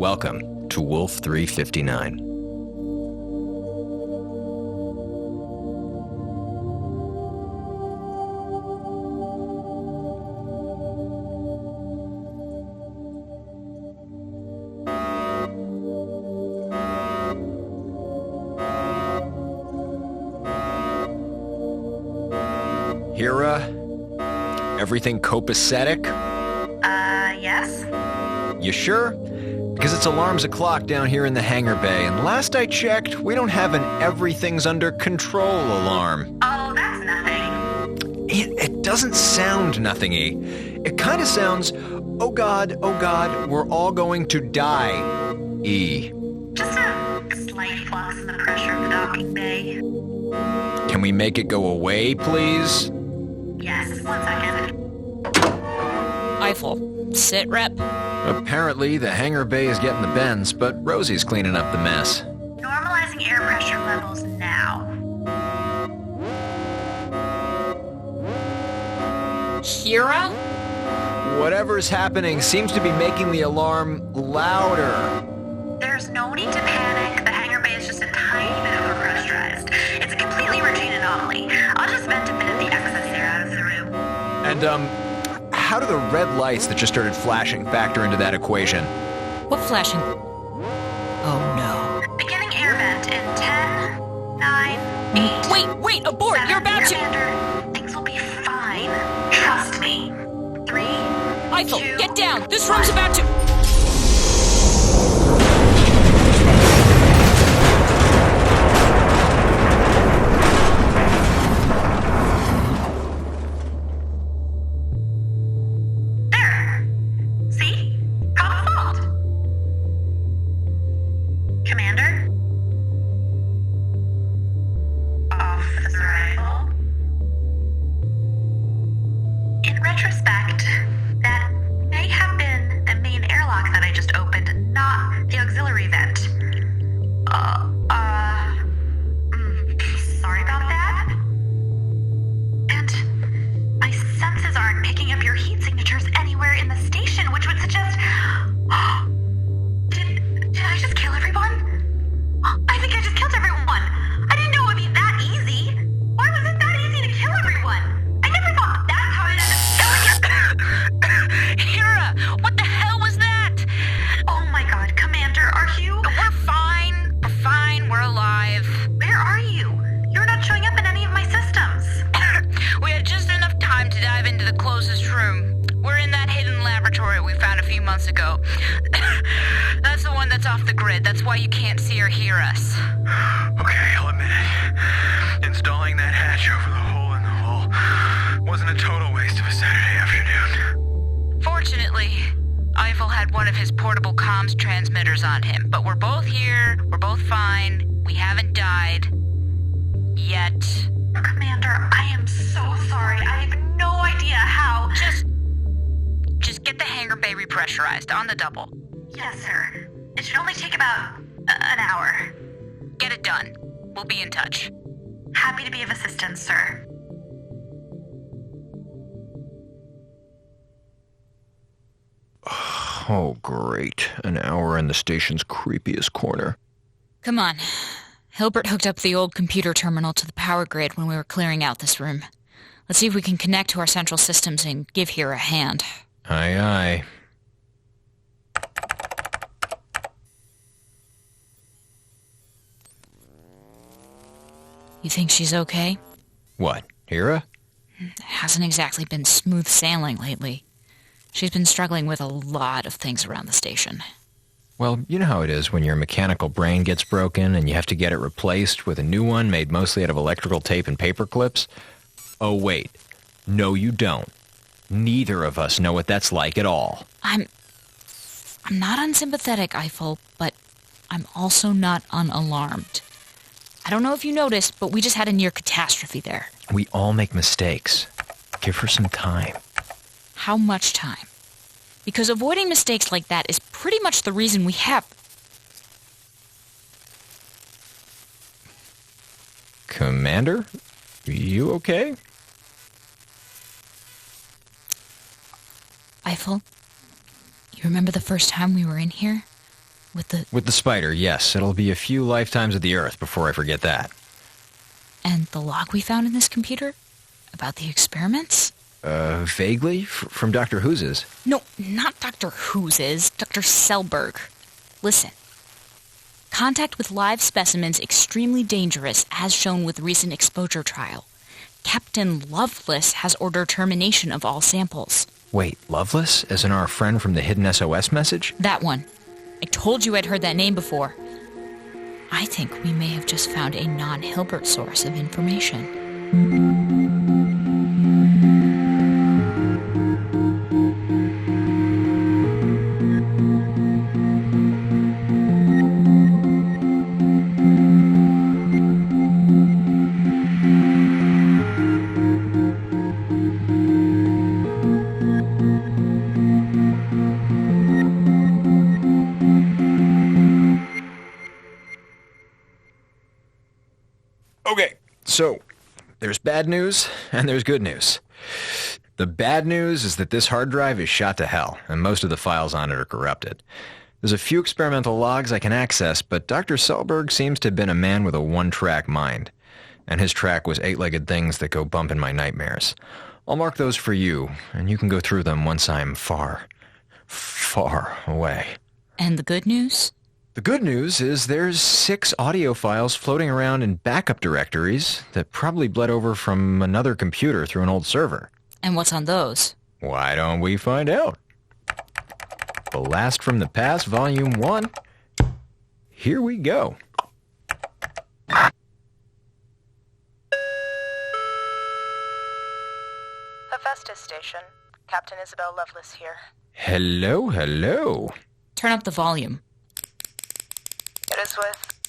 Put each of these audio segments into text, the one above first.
Welcome to Wolf 359. Hira? Everything copacetic? Yes? You sure? Because it's alarms o'clock down here in the hangar bay, and last I checked, we don't have an everything's under control alarm. Oh, that's nothing. It doesn't sound nothingy. It kind of sounds, oh God, we're all going to die-y. Just a slight flux in the pressure of the docking bay. Can we make it go away, please? Yes, 1 second. Eiffel, sit rep. Apparently, the hangar bay is getting the bends, but Rosie's cleaning up the mess. Normalizing air pressure levels now. Hira? Whatever's happening seems to be making the alarm louder. There's no need to panic. The hangar bay is just a tiny bit overpressurized. It's a completely routine anomaly. I'll just vent a bit of the excess air out of the room. And, how do the red lights that just started flashing factor into that equation? What flashing? Oh no. Beginning air vent in 10, 9, 8... Wait, abort! 7, You're about to... Commander, things will be fine. Trust me. 3, Eiffel, 2, get down! This room's about to... There. See? Caught fault. Commander? Officer Eiffel? In retrospect, that may have been the main airlock that I just opened, not the auxiliary vent. Sorry about that. And my senses aren't picking up your heat signatures anywhere in the station, which would suggest... Did I just kill everyone? I think I just killed everyone. I didn't know it would be that easy. Why was it that easy to kill everyone? I never thought that's how I'd end up killing you. Hira, what the hell was that? Oh my god, Commander, are you... We're fine, we're alive. Where are you? You're not showing up in any of my systems. We had just enough time to dive into the closest room. We're in that hidden laboratory we found a few months ago. That's the one that's off the grid. That's why you can't see or hear us. Okay, I'll admit it. Installing that hatch over the hole in the hull wasn't a total waste of a Saturday afternoon. Fortunately, Eiffel had one of his portable comms transmitters on him, but we're both here, we're both fine, we haven't died. Yet. Commander, I am so sorry. I have no idea how... Just get the hangar bay repressurized, on the double. Yes, sir. It should only take about an hour. Get it done. We'll be in touch. Happy to be of assistance, sir. Oh, great. An hour in the station's creepiest corner. Come on. Hilbert hooked up the old computer terminal to the power grid when we were clearing out this room. Let's see if we can connect to our central systems and give Hira a hand. Aye, aye. You think she's okay? What, Hira? It hasn't exactly been smooth sailing lately. She's been struggling with a lot of things around the station. Well, you know how it is when your mechanical brain gets broken and you have to get it replaced with a new one made mostly out of electrical tape and paper clips? Oh, wait. No, you don't. Neither of us know what that's like at all. I'm not unsympathetic, Eiffel, but I'm also not unalarmed. I don't know if you noticed, but we just had a near catastrophe there. We all make mistakes. Give her some time. How much time? Because avoiding mistakes like that is pretty much the reason we have... Commander? You okay? Eiffel, you remember the first time we were in here? With the spider, yes. It'll be a few lifetimes of the Earth before I forget that. And the log we found in this computer? About the experiments? Vaguely? From Dr. Who's? No, not Dr. Who's, Dr. Selberg. Listen. Contact with live specimens extremely dangerous, as shown with recent exposure trial. Captain Loveless has ordered termination of all samples. Wait, Loveless? As in our friend from the hidden SOS message? That one. I told you I'd heard that name before. I think we may have just found a non-Hilbert source of information. Okay, so there's bad news and there's good news. The bad news is that this hard drive is shot to hell, and most of the files on it are corrupted. There's a few experimental logs I can access, but Dr. Selberg seems to have been a man with a one-track mind, and his track was eight-legged things that go bump in my nightmares. I'll mark those for you, and you can go through them once I'm far, far away. And the good news? The good news is there's 6 audio files floating around in backup directories that probably bled over from another computer through an old server. And what's on those? Why don't we find out? The Last from the Past, Volume 1. Here we go. Hephaestus Station. Captain Isabel Lovelace here. Hello, hello. Turn up the volume. It is with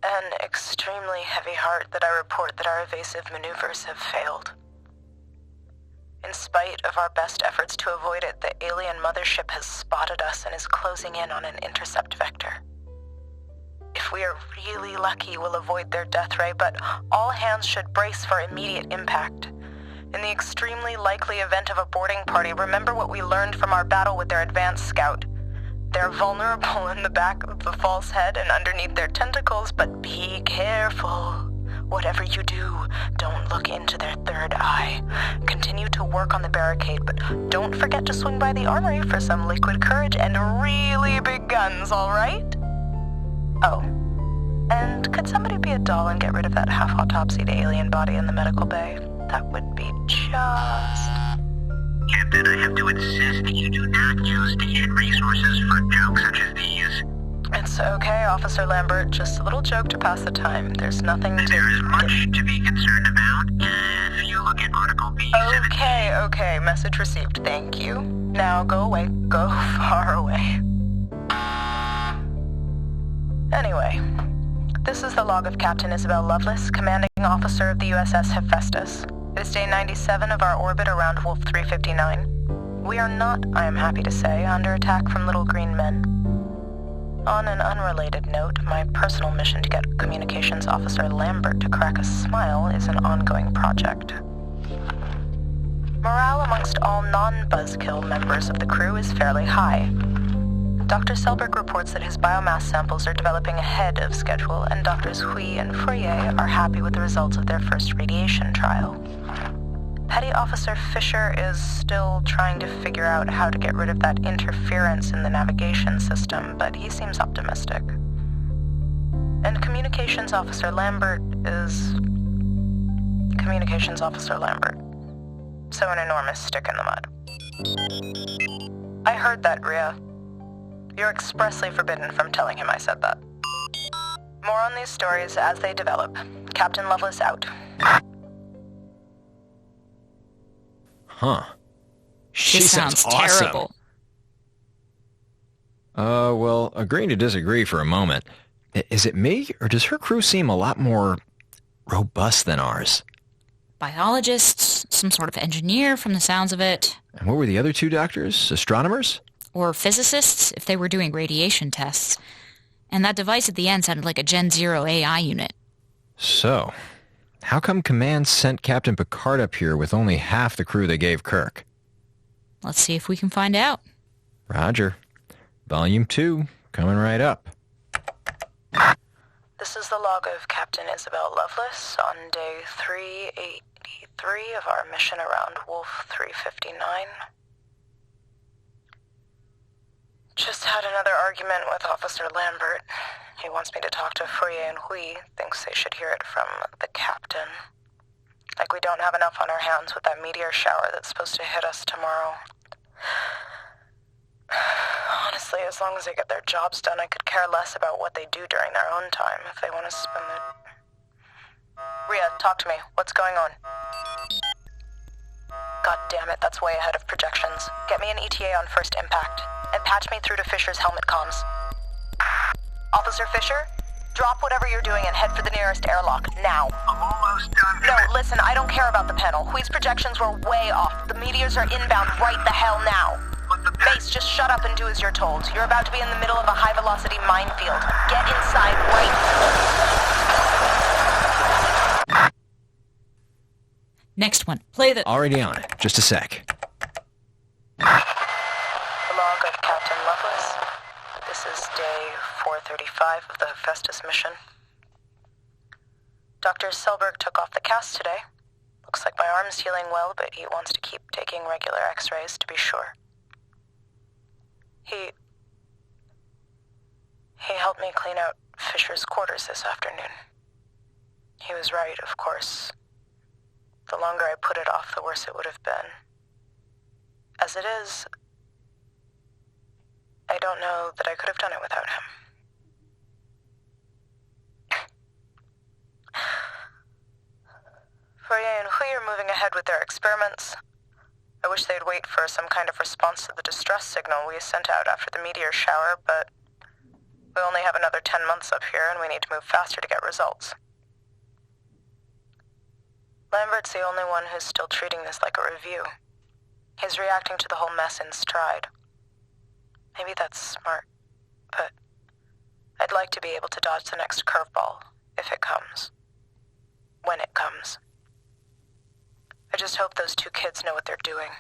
an extremely heavy heart that I report that our evasive maneuvers have failed. In spite of our best efforts to avoid it, the alien mothership has spotted us and is closing in on an intercept vector. If we are really lucky, we'll avoid their death ray, but all hands should brace for immediate impact. In the extremely likely event of a boarding party, remember what we learned from our battle with their advanced scout. They're vulnerable in the back of the false head and underneath their tentacles, but be careful. Whatever you do, don't look into their third eye. Continue to work on the barricade, but don't forget to swing by the armory for some liquid courage and really big guns, all right? Oh, and could somebody be a doll and get rid of that half-autopsied alien body in the medical bay? That would be just... Captain, I have to insist that you do not use the hidden resources for jokes such as these. It's okay, Officer Lambert. Just a little joke to pass the time. There's nothing to... There is much to be concerned about. If you look at Article B17... Okay. Message received. Thank you. Now go away. Go far away. Anyway, this is the log of Captain Isabel Lovelace, commanding officer of the USS Hephaestus. It is day 97 of our orbit around Wolf 359. We are not, I am happy to say, under attack from little green men. On an unrelated note, my personal mission to get Communications Officer Lambert to crack a smile is an ongoing project. Morale amongst all non-buzzkill members of the crew is fairly high. Dr. Selberg reports that his biomass samples are developing ahead of schedule, and Drs. Hui and Fourier are happy with the results of their first radiation trial. Petty Officer Fisher is still trying to figure out how to get rid of that interference in the navigation system, but he seems optimistic. And Communications Officer Lambert is... Communications Officer Lambert. So an enormous stick in the mud. I heard that, Rhea. You're expressly forbidden from telling him I said that. More on these stories as they develop. Captain Lovelace out. Huh. She sounds awesome. terrible. Well, agreeing to disagree for a moment. Is it me, or does her crew seem a lot more robust than ours? Biologists, some sort of engineer from the sounds of it. And what were the other 2 doctors? Astronomers? Or physicists, if they were doing radiation tests. And that device at the end sounded like a Gen Zero AI unit. So, how come Command sent Captain Picard up here with only half the crew they gave Kirk? Let's see if we can find out. Roger. Volume 2, coming right up. This is the log of Captain Isabel Lovelace on day 383 of our mission around Wolf 359. Just had another argument with Officer Lambert. He wants me to talk to Fourier and Hui, thinks they should hear it from the captain. Like we don't have enough on our hands with that meteor shower that's supposed to hit us tomorrow. Honestly, as long as they get their jobs done, I could care less about what they do during their own time if they want to spend it. Rhea, talk to me. What's going on? God damn it, that's way ahead of projections. Get me an ETA on first impact, and patch me through to Fisher's helmet comms. Officer Fisher, drop whatever you're doing and head for the nearest airlock, now. I'm almost done. No, listen, I don't care about the panel. Hui's projections were way off. The meteors are inbound right the hell now. But the Base, just shut up and do as you're told. You're about to be in the middle of a high-velocity minefield. Get inside right. Next one. Play the... Already on it. Just a sec. The log of Captain Lovelace. This is day 435 of the Hephaestus mission. Dr. Selberg took off the cast today. Looks like my arm's healing well, but he wants to keep taking regular x-rays to be sure. He helped me clean out Fisher's quarters this afternoon. He was right, of course. The longer I put it off, the worse it would have been. As it is, I don't know that I could have done it without him. Fourier and Hui are moving ahead with their experiments. I wish they'd wait for some kind of response to the distress signal we sent out after the meteor shower, but we only have another 10 months up here and we need to move faster to get results. Lambert's the only one who's still treating this like a review. He's reacting to the whole mess in stride. Maybe that's smart, but I'd like to be able to dodge the next curveball, if it comes. When it comes. I just hope those two kids know what they're doing.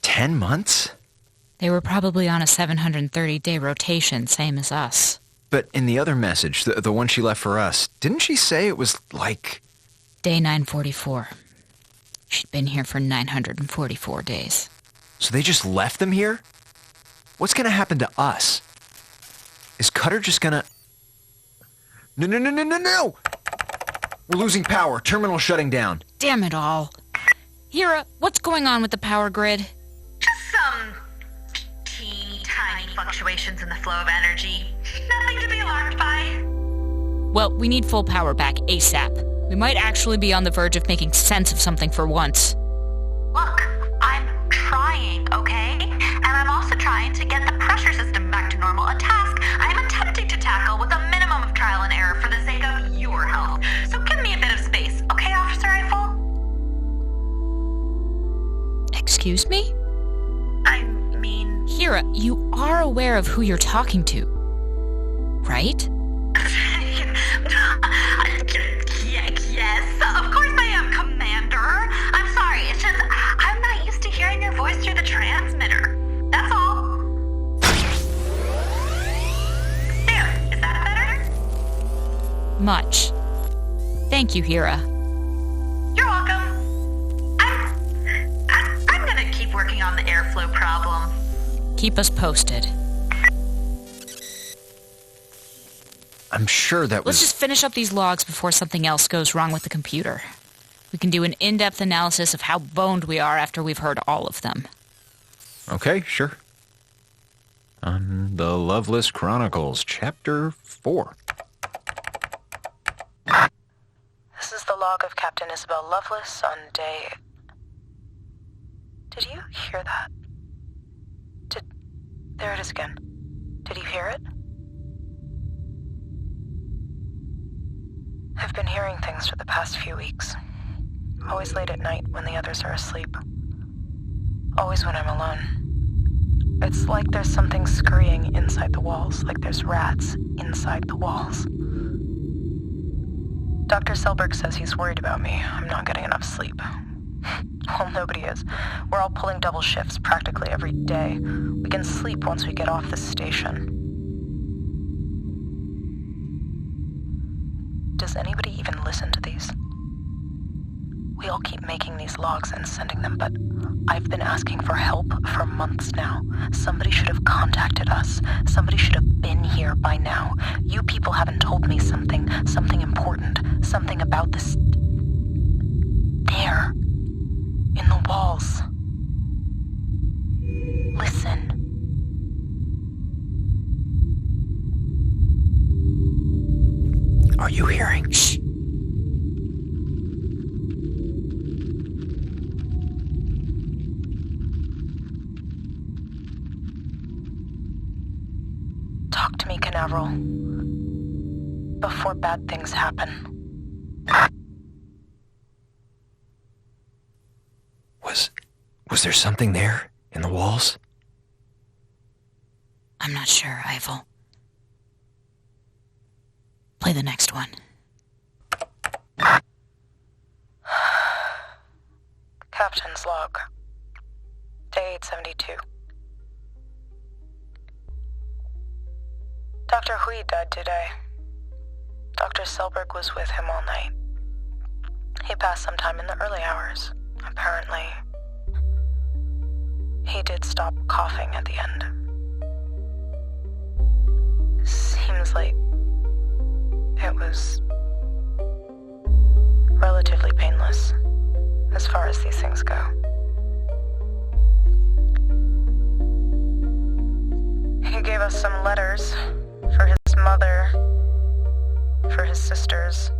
$10 months? They were probably on a 730-day rotation, same as us. But in the other message, the one she left for us, didn't she say it was like... Day 944. She'd been here for 944 days. So they just left them here? What's gonna happen to us? Is Cutter just gonna... No! We're losing power. Terminal shutting down. Damn it all. Hira, what's going on with the power grid? Just some teeny tiny fluctuations in the flow of energy. Nothing to be alarmed by. Well, we need full power back ASAP. We might actually be on the verge of making sense of something for once. Look, I'm trying, okay? And I'm also trying to get the pressure system back to normal, a task I'm attempting to tackle with a minimum of trial and error for the sake of your health. So give me a bit of space, okay, Officer Eiffel? Excuse me? I mean... Hira, you are aware of who you're talking to, right? Yes, of course I am, Commander. I'm sorry, it's just I'm not used to hearing your voice through the transmitter. That's all. There, is that better? Much. Thank you, Hira. You're welcome. I'm gonna keep working on the airflow problem. Keep us posted. I'm sure that was... Let's just finish up these logs before something else goes wrong with the computer. We can do an in-depth analysis of how boned we are after we've heard all of them. Okay, sure. The Loveless Chronicles, Chapter 4. This is the log of Captain Isabel Lovelace on day... Did you hear that? There it is again. Did you hear it? I've been hearing things for the past few weeks. Always late at night when the others are asleep. Always when I'm alone. It's like there's something scurrying inside the walls, like there's rats inside the walls. Dr. Selberg says he's worried about me. I'm not getting enough sleep. Well, nobody is. We're all pulling double shifts practically every day. We can sleep once we get off this station. Does anybody even listen to these? We all keep making these logs and sending them, but I've been asking for help for months now. Somebody should have contacted us. Somebody should have been here by now. You people haven't told me something important, something about this... There. In the walls. Listen. Are you hearing? Shh. Talk to me, Canaveral. Before bad things happen. Was there something there in the walls? I'm not sure, Eiffel. Play the next one. Captain's log. Day 872. Dr. Hui died today. Dr. Selberg was with him all night. He passed sometime in the early hours. Apparently, he did stop coughing at the end. Seems like it was relatively painless, as far as these things go. He gave us some letters for his mother, for his sisters.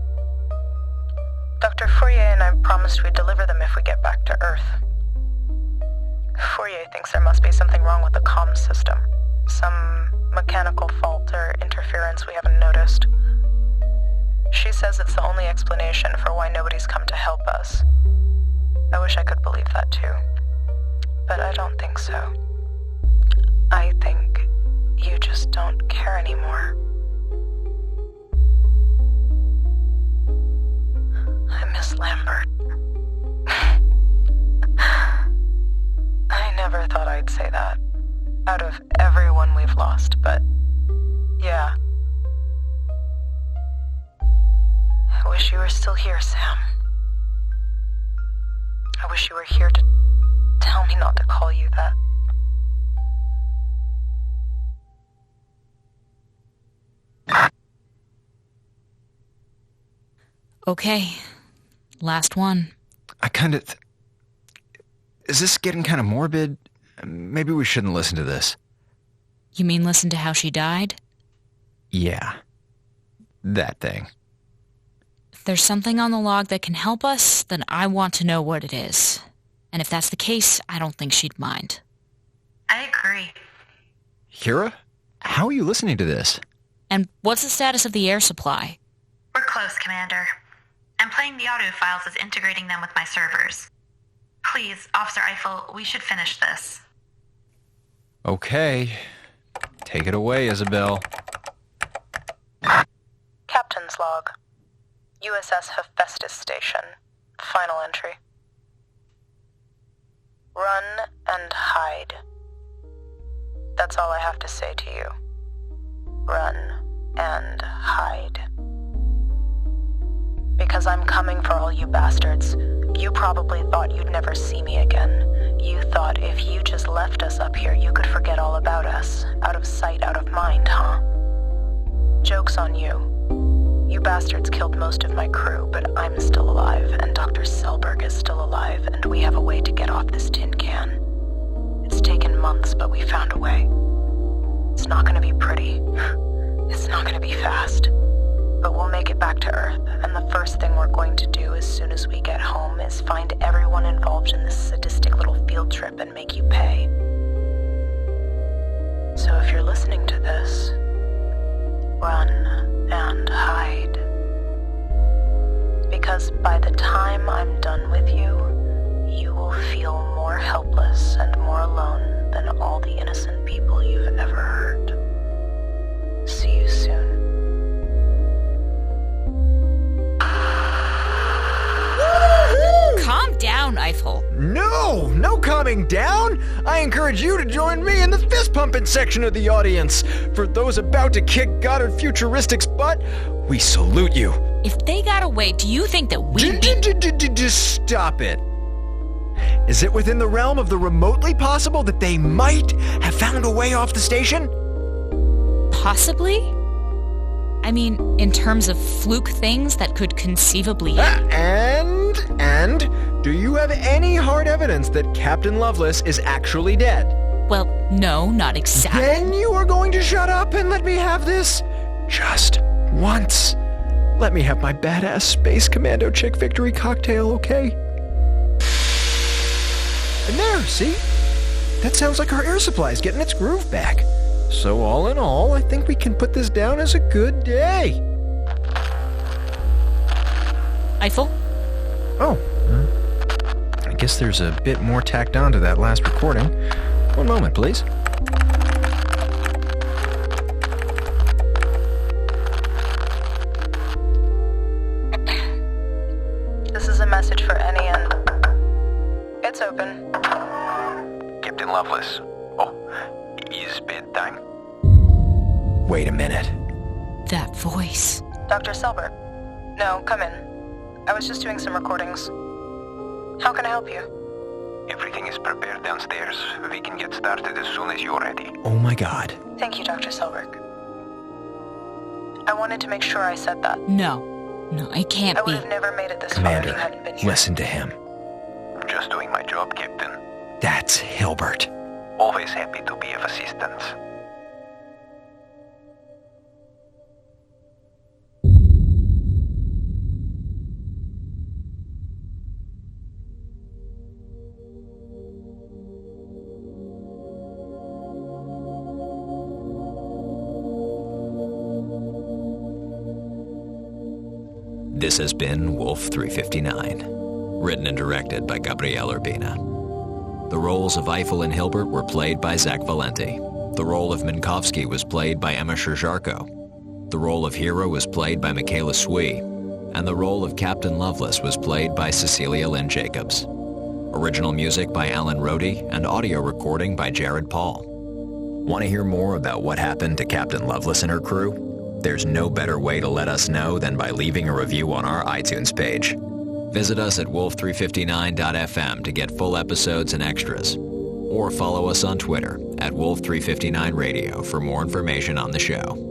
Dr. Fourier and I promised we'd deliver them if we get back to Earth. Fourier thinks there must be something wrong with the comms system. Some mechanical fault or interference we haven't noticed. She says it's the only explanation for why nobody's come to help us. I wish I could believe that too. But I don't think so. I think you just don't care anymore. I miss Lambert. I never thought I'd say that. Out of everyone we've lost, but yeah. I wish you were still here, Sam. I wish you were here to tell me not to call you that. Okay. Last one. Is this getting kind of morbid? Maybe we shouldn't listen to this. You mean listen to how she died? Yeah. That thing. If there's something on the log that can help us, then I want to know what it is. And if that's the case, I don't think she'd mind. I agree. Hira? How are you listening to this? And what's the status of the air supply? We're close, Commander. I'm playing the audio files as integrating them with my servers. Please, Officer Eiffel, we should finish this. Okay. Take it away, Isabel. Captain's log. USS Hephaestus Station. Final entry. Run and hide. That's all I have to say to you. Run and hide. Because I'm coming for all you bastards. You probably thought you'd never see me again. You thought if you just left us up here, you could forget all about us. Out of sight, out of mind, huh? Joke's on you. You bastards killed most of my crew, but I'm still alive, and Dr. Selberg is still alive, and we have a way to get off this tin can. It's taken months, but we found a way. It's not gonna be pretty. It's not gonna be fast. But we'll make it back to Earth, and the first thing we're going to do as soon as we get home is find everyone involved in this sadistic little field trip and make you pay. So if you're listening to this, run and hide. Because by the time I'm done with you, you will feel more helpless and more alone than all the innocent people you've ever hurt. See you soon. Calm down, Eiffel. No calming down. I encourage you to join me in the fist-pumping section of the audience. For those about to kick Goddard Futuristic's butt, we salute you. If they got away, do you think that we'd be... Just stop it. Is it within the realm of the remotely possible that they might have found a way off the station? Possibly? I mean, in terms of fluke things that could conceivably happen. And do you have any hard evidence that Captain Loveless is actually dead? Well, no, not exactly. Then you are going to shut up and let me have this just once. Let me have my badass Space Commando chick victory cocktail, okay? And there, see? That sounds like our air supply is getting its groove back. So all in all, I think we can put this down as a good day. Eiffel? Oh, I guess there's a bit more tacked on to that last recording. One moment, please. This is a message for Annie and... It's open. Captain Loveless. Oh, is bedtime? Wait a minute. That voice. Dr. Selbert. No, come in. I was just doing some recordings. How can I help you? Everything is prepared downstairs. We can get started as soon as you're ready. Oh my God. Thank you, Dr. Selbert. I wanted to make sure I said that. No, it can't I would be. have never made it this far if you hadn't been Commander, here. listen to him. Just doing my job, Captain. That's Hilbert. Always happy to be of assistance. This has been Wolf 359, written and directed by Gabriel Urbina. The roles of Eiffel and Hilbert were played by Zach Valenti. The role of Minkowski was played by Emma Sherjarko. The role of Hero was played by Michaela Swee, and the role of Captain Loveless was played by Cecilia Lynn Jacobs. Original music by Alan Rohde and audio recording by Jared Paul. Want to hear more about what happened to Captain Loveless and her crew? There's no better way to let us know than by leaving a review on our iTunes page. Visit us at wolf359.fm to get full episodes and extras. Or follow us on Twitter at Wolf359Radio for more information on the show.